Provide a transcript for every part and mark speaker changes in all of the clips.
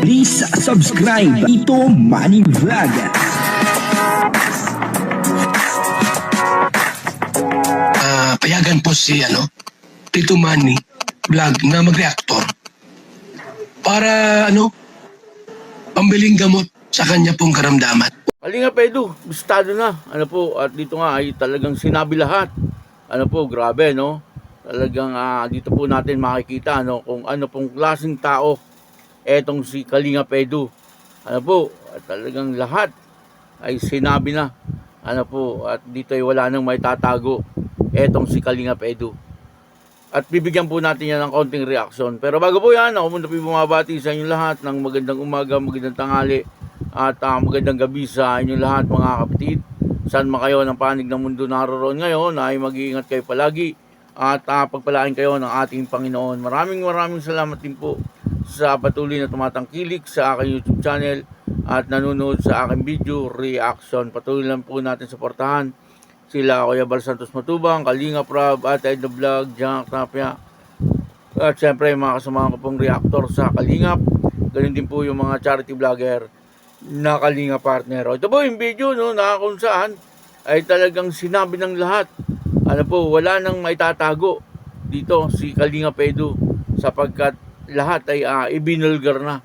Speaker 1: Please subscribe Ito Money Vlog.
Speaker 2: Payagan po si Tito Manny Vlog na mag-reactor para pambiling gamot sa kanya pong karamdaman.
Speaker 3: Kalinga Pedro, bistado na. At dito nga ay talagang sinabi lahat. Grabe, no? Talagang dito po natin makikita kung ano pong klaseng tao etong si Kalinga Pedro. Talagang lahat ay sinabi na. At dito ay wala nang may tatago etong si Kalinga Pedro. At bibigyan po natin yan ng konting reaksyon. Pero bago po yan, ako muna po bumabati sa inyong lahat ng magandang umaga, magandang tanghali, at magandang gabi sa inyong lahat mga kapatid. Saan man kayo ng panig ng mundo naroon ngayon, ay mag-iingat kayo palagi at pagpalain kayo ng ating Panginoon. Maraming salamat din po sa patuloy na tumatangkilik sa aking YouTube channel at nanonood sa aking video reaction. Patuloy lang po natin suportahan sila Kuya Bal Santos Matubang, Kalinga Prab, at Ed the Vlog, Jack Tapia. At syempre mga kasama ko pong reactor sa Kalingap. Ganun din po yung mga charity vlogger na Kalinga partner. Ito po yung video na kung saan ay talagang sinabi ng lahat. Wala nang maitatago dito si Kalinga Pedro sapagkat lahat ay ibinulgar na.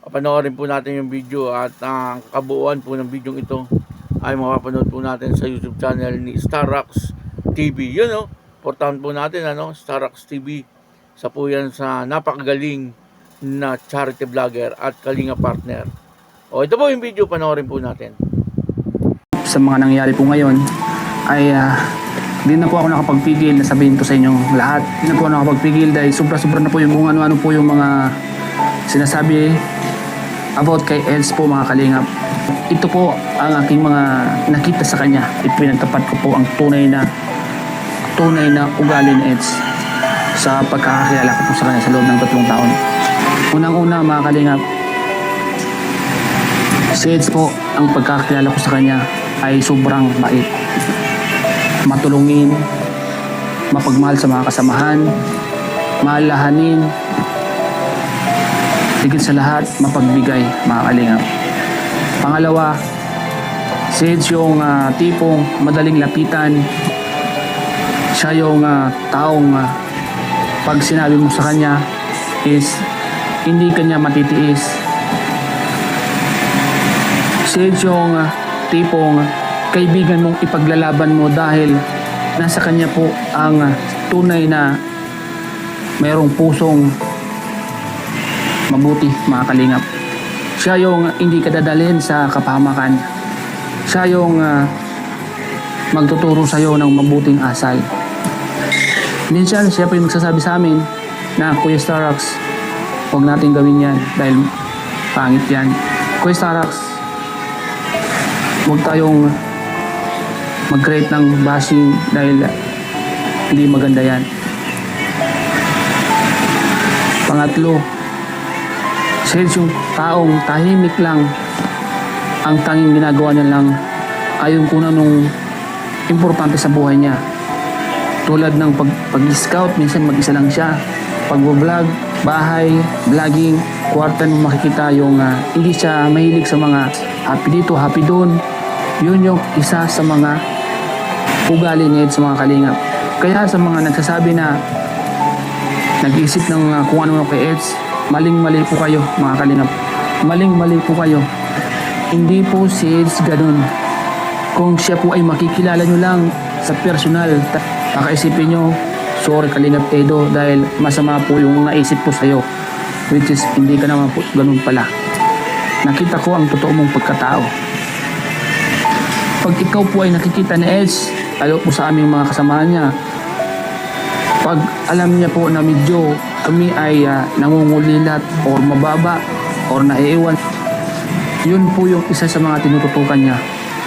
Speaker 3: Panoorin po natin yung video at ang kabuuan po ng video ito ay mapapanood po natin sa YouTube channel ni Starrocks TV. Importante po natin Starrocks TV. Sa po yan sa napakagaling na charity vlogger at Kalinga partner. Ito po yung video, panoorin po natin.
Speaker 4: Sa mga nangyayari po ngayon ay hindi na po ako nakapagpigil na sabihin to sa inyong lahat. Hindi na po ako nakapagpigil dahil sobra-sobra na po yung kung ano-ano po yung mga sinasabi about kay Eds po mga Kalingap. Ito po ang aking mga nakita sa kanya. Ipinagtapat ko po ang tunay na ugali ni Eds sa pagkakakilala ko po sa kanya sa loob ng 3 taon. Unang-una mga Kalingap, si Eds po, ang pagkakakilala ko sa kanya ay sobrang bait, matulungin, mapagmahal sa mga kasamahan, maalahanin, higit sa lahat mapagbigay mga Kalingap. Pangalawa, si Eds yung tipong madaling lapitan. Siya yung taong pag sinabi mo sa kanya is hindi kanya matitiis. Si Eds yung tipong kaibigan mong ipaglalaban mo dahil nasa kanya po ang tunay na mayroong pusong mabuti mga Kalingap. Siya yung hindi ka dadalhin sa kapahamakan. Siya yung magtuturo sa iyo ng mabuting asal. Minsan siya po yung magsasabi sa amin na Kuya Starrocks, huwag natin gawin yan dahil pangit yan. Kuya Starrocks, huwag tayong mag-create ng bashing dahil hindi maganda yan. Pangatlo, siya yung taong tahimik lang, ang tanging ginagawa niya lang ayon kung anong importante sa buhay niya. Tulad ng pag-scout, minsan mag-isa lang siya. Pag-vlog, bahay, vlogging, kwarta mo makikita yung hindi siya mahilig sa mga happy dito, happy doon. Yun yung isa sa mga ugali niya sa mga Kalingap. Kaya sa mga nagsasabi na nag-iisip ng kung ano kay Eds, maling-mali po kayo mga Kalingap. Maling-mali po kayo. Hindi po si Eds ganun. Kung siya po ay makikilala nyo lang sa personal, kakaisipin nyo, sorry Kalingap Edo dahil masama po yung naisip po sa'yo. Which is hindi ka naman po ganun pala. Nakita ko ang totoo mong pagkatao. Pag ikaw po ay nakikita ni Eds, ayaw po sa aming mga kasamahan niya, pag alam niya po na medyo kami ay nangungulilat or mababa or naiiwan, yun po yung isa sa mga tinututukan niya.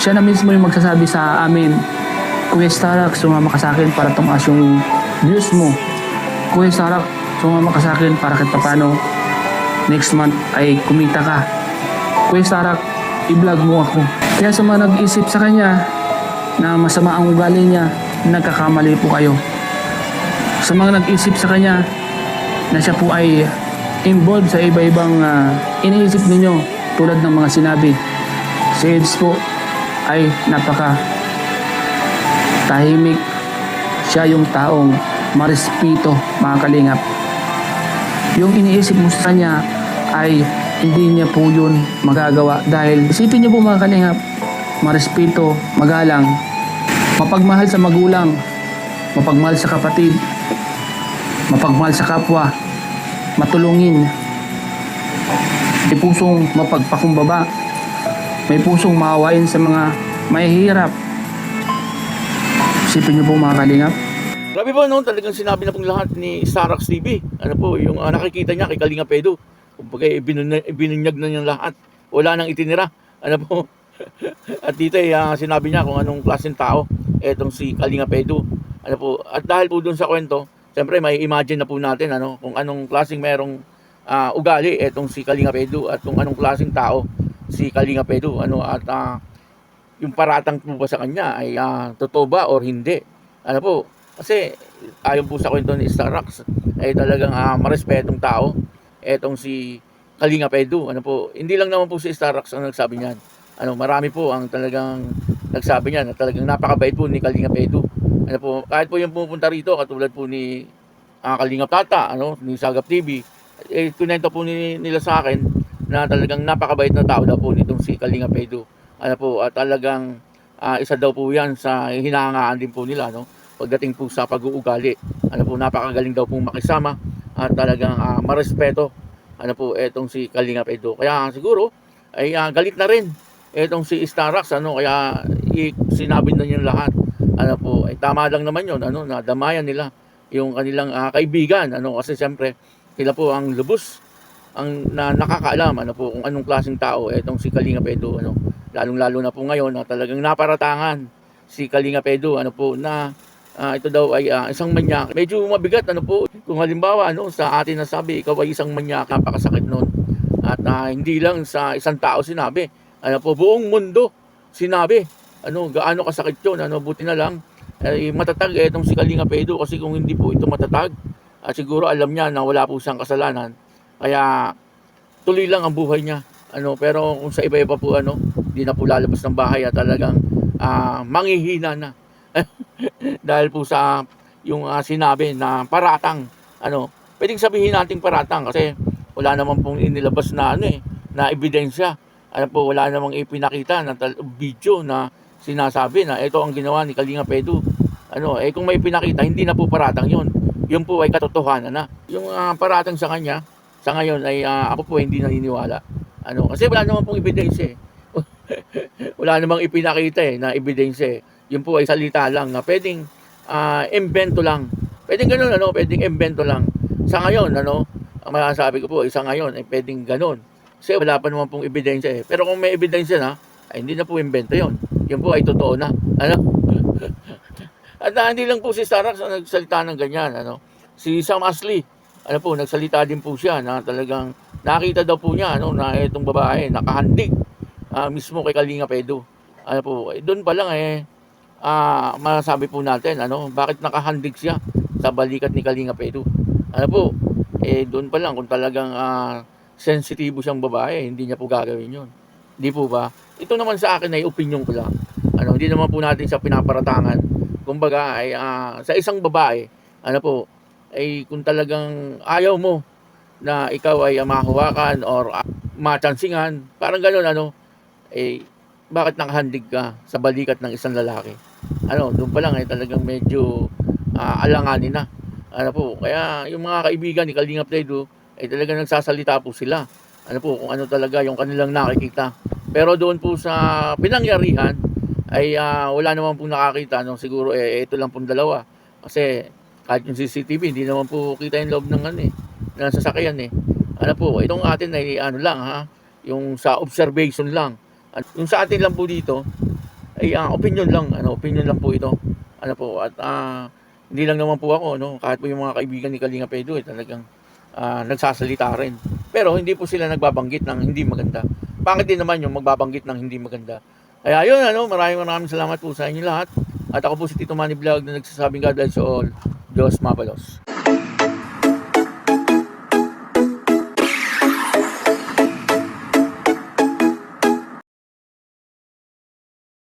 Speaker 4: Siya na mismo yung magsasabi sa amin, Kuya Starrocks, sumama ka sa akin para tumaas yung views mo. Kuya Starrocks, sumama ka sa akin para kahit paano next month ay kumita ka. Kuya Starrocks, i-vlog mo ako. Kaya sa mga nag-isip sa kanya na masama ang ugali niya, nagkakamali po kayo. Sa mga nag-isip sa kanya na siya po ay involved sa iba-ibang iniisip ninyo tulad ng mga sinabi. Si Eds po ay napaka tahimik. Siya yung taong marespeto, mga kalingap. Yung iniisip mo sa kanya ay hindi niya po yun magagawa dahil isipin niyo po mga kalingap, marespeto, magalang, mapagmahal sa magulang, mapagmahal sa kapatid, mapagmahal sa kapwa, matulungin, may pusong mapagpakumbaba, may pusong maawain sa mga mahihirap. Isipin niyo po mga kalingap.
Speaker 3: Grabe po, no? Talagang sinabi na pong lahat ni Sarax TV. Ano po, yung nakikita niya kay Kalinga Pedro. Kumbaga, ibinunyag na niyang lahat. Wala nang itinira. Ano po? At dito sinabi niya kung anong klaseng tao etong si Kalinga Pedro. Ano po? At dahil po dun sa kwento, siyempre may imagine na po natin kung anong klaseng merong ugali etong si Kalinga Pedro at kung anong klaseng tao si Kalinga Pedro. At yung paratang po ba sa kanya ay totoo ba or hindi? Ano po? Kasi ayon po sa kwento ni Starax ay talagang marespetong tao etong si Kalinga Pedro. Ano po? Hindi lang naman po si Starax ang nagsabi niyan. Marami po ang talagang nagsabi niyan na talagang napakabait po ni Kalinga Pedro. Ano po? Kahit po yung pupunta rito katulad po ni Kalinga Tata, ni Sagap TV, kunento po nila sa akin na talagang napakabait na tao daw po nitong si Kalinga Pedro. Ano po? At talagang isa daw po yan sa hinahangaan din po nila, pagdating po sa pag-uugali. Napakagaling daw pong makisama at talagang marespeto etong si Kalinga Pedro. Kaya siguro ay galit na rin etong si Starax, kaya sinabi na niya lahat. Ay tama lang naman yun, na damayan nila yung kanilang kaibigan, kasi siyempre sila po ang lubos ang nakakaalam kung anong klaseng tao etong si Kalinga Pedro, lalong-lalo na po ngayon na talagang naparatangan si Kalinga Pedro na ito daw ay isang manyak. Medyo mabigat kung halimbawa sa atin nasabi ikaw ay isang manyak, napakasakit nun. At hindi lang sa isang tao sinabi, buong mundo sinabi gaano kasakit yun. Buti na lang matatag itong si Kalinga Pedro, kasi kung hindi po ito matatag siguro alam niya na wala po siyang kasalanan, kaya tuloy lang ang buhay niya. Pero kung sa iba-iba po hindi na po lalabas ng bahay at talagang manghihina na dahil po sa yung sinabi na paratang. Pwedeng sabihin nating paratang kasi wala naman pong inilabas na na ebidensya. Wala namang ipinakita na video na sinasabi na ito ang ginawa ni Kalinga Pedro. Kung may pinakita, hindi na po paratang yun. Yun po ay katotohanan na. Yung paratang sa kanya, sa ngayon ay ako po hindi naniniwala. Kasi wala naman pong ebidensya. Wala namang ipinakita na ebidensya. Yun po ay salita lang na pwedeng invento lang. Pwedeng ganun, pwedeng invento lang. Sa ngayon, ang masasabi ko po, sa ngayon ay pwedeng ganun. Kasi wala pa naman pong ebidensya. Pero kung may ebidensya na, ay hindi na po invento yun. Yun po ay totoo na. At hindi lang po si Starax ang nagsalita ng ganyan. Si Sam Ashley, nagsalita din po siya na talagang nakita daw po niya na itong babae nakahandig mismo kay Kalinga Pedro. Doon pa lang masasabi po natin bakit nakahandig siya sa balikat ni Kalinga Pedro. Doon pa lang kung talagang sensitibo siyang babae, hindi niya po gagawin yun. Hindi po ba? Ito naman sa akin ay opinion ko lang. Hindi naman po natin siya pinaparatangan. Kumbaga ay sa isang babae, ay kung talagang ayaw mo na ikaw ay mahawakan or matsansingan, parang gano'n, bakit nakahandig ka sa balikat ng isang lalaki? Doon pa lang ay talagang medyo alanganin na. Kaya yung mga kaibigan ni Kalinga Pedro ay talagang nagsasalita po sila. Kung ano talaga yung kanilang nakikita. Pero doon po sa pinangyarihan ay wala naman po nakakita. Siguro ito lang pong dalawa. Kasi kahit yung CCTV, hindi naman po kita yung loob ng ng sasakyan itong atin ay lang yung sa observation lang. Yung sa atin lang po dito ay opinion lang, opinion lang po ito. At hindi lang naman po ako, kahit po yung mga kaibigan ni Kalinga Pedro talagang nagsasalita rin. Pero hindi po sila nagbabanggit ng hindi maganda. Pangit din naman yung magbabanggit ng hindi maganda. Kaya yun, maraming salamat po sa inyo lahat. At ako po si Tito Manny Vlog na nagsasabing God bless you all. Diyos mabalos.